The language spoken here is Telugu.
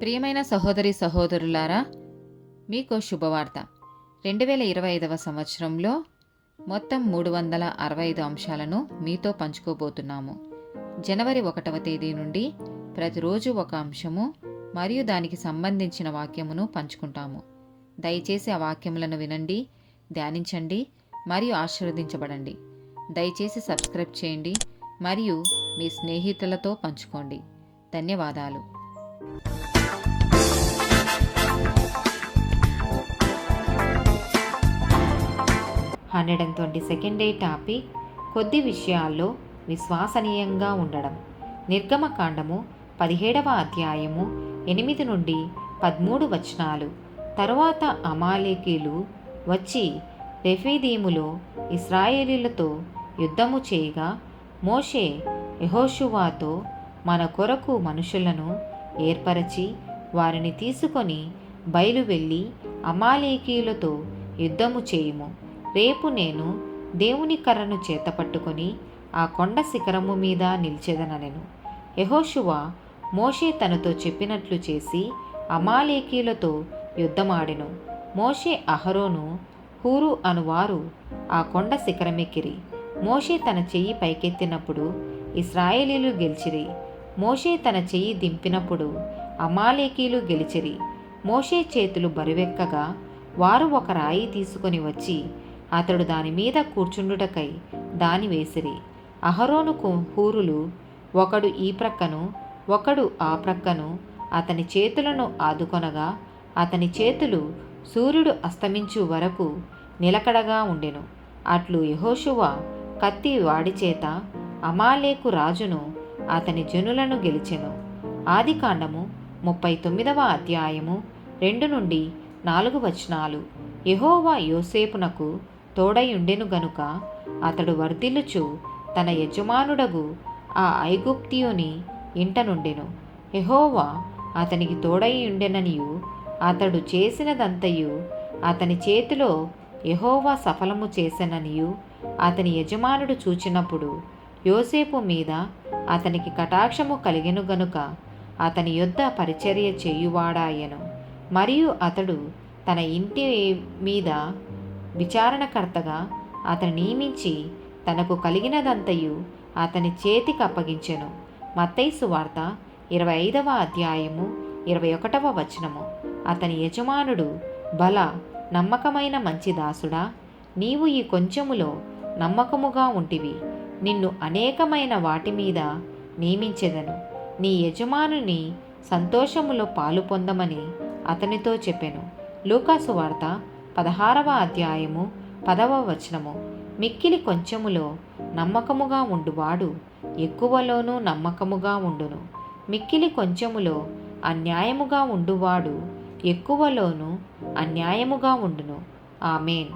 ప్రియమైన సహోదరి సహోదరులారా, మీకు శుభవార్త. 2025 సంవత్సరంలో మొత్తం 365 అంశాలను మీతో పంచుకోబోతున్నాము. జనవరి 1వ తేదీ నుండి ప్రతిరోజు ఒక అంశము మరియు దానికి సంబంధించిన వాక్యమును పంచుకుంటాము. దయచేసి ఆ వాక్యములను వినండి, ధ్యానించండి మరియు ఆశీర్వదించబడండి. దయచేసి సబ్స్క్రైబ్ చేయండి మరియు మీ స్నేహితులతో పంచుకోండి. ధన్యవాదాలు. 122nd డే టాపిక్: కొద్ది విషయాల్లో విశ్వసనీయంగా ఉండడం. నిర్గమకాండము 17వ అధ్యాయము 8 నుండి 13 వచనాలు. తరువాత అమాలేకీలు వచ్చి రెఫీదీములో ఇశ్రాయేలీయులతో యుద్ధము చేయగా మోషే యెహోషువతో, మన కొరకు మనుషులను ఏర్పరచి వారిని తీసుకొని బయలువెళ్ళి అమాలేకీయులతో యుద్ధము చేయుము. రేపు నేను దేవుని కర్రను చేతపట్టుకొని ఆ కొండ శిఖరము మీద నిలిచెదనెను. యెహోషువ మోషే తనతో చెప్పినట్లు చేసి అమాలేకీయులతో యుద్ధమాడెను. మోషే, అహరోను, హూరు అనువారు ఆ కొండ శిఖరమెక్కిరి. మోషే తన చెయ్యి పైకెత్తినప్పుడు ఇశ్రాయేలీయులు గెలిచిరి. మోషే తన చెయ్యి దింపినప్పుడు అమాలేకీయులు గెలిచిరి. మోషే చేతులు బరువెక్కగా వారు ఒక రాయి తీసుకొని వచ్చి అతడు దాని మీద కూర్చుండుటకై దాని వేసిరి. అహరోనుకు హూరులు ఒకడు ఈ ప్రక్కను ఒకడు ఆ ప్రక్కను అతని చేతులను ఆదుకొనగా అతని చేతులు సూర్యుడు అస్తమించు వరకు నిలకడగా ఉండెను. అట్లు యెహోషువ కత్తి వాడిచేత అమాలేకు రాజును అతని జనులను గెలిచెను. ఆదికాండము 39వ అధ్యాయము 2 నుండి 4 వచనాలు. యెహోవా యోసేపునకు తోడయుండెను గనుక అతడు వర్ధిల్లుచు తన యజమానుడగు ఆ ఐగుప్తీయుని ఇంట నుండెను. యెహోవా అతనికి తోడయుండెననియు అతడు చేసినదంతయు అతని చేతిలో యెహోవా సఫలము చేసెననియు అతని యజమానుడు చూచినప్పుడు యోసేపు మీద అతనికి కటాక్షము కలిగెను గనుక అతని యొద్ద పరిచర్య చేయువాడాయెను. మరియు అతడు తన ఇంటి మీద విచారణకర్తగా అతని నియమించి తనకు కలిగినదంతయు అతని చేతికి అప్పగించెను. మత్తయి సువార్త 25వ అధ్యాయము 21వ వచనము. అతని యజమానుడు, బల నమ్మకమైన మంచి దాసుడా, నీవు ఈ కొంచెములో నమ్మకముగా ఉంటివి, నిన్ను అనేకమైన వాటి మీద నియమించెదను, నీ యజమానుని సంతోషములో పాలు పొందమని అతనితో చెప్పెను. లూకాసు వార్త 16వ అధ్యాయము 10వ వచనము. మిక్కిలి కొంచెములో నమ్మకముగా ఉండువాడు ఎక్కువలోనూ నమ్మకముగా ఉండును. మిక్కిలి కొంచెములో అన్యాయముగా ఉండువాడు ఎక్కువలోనూ అన్యాయముగా ఉండును. ఆమేన్.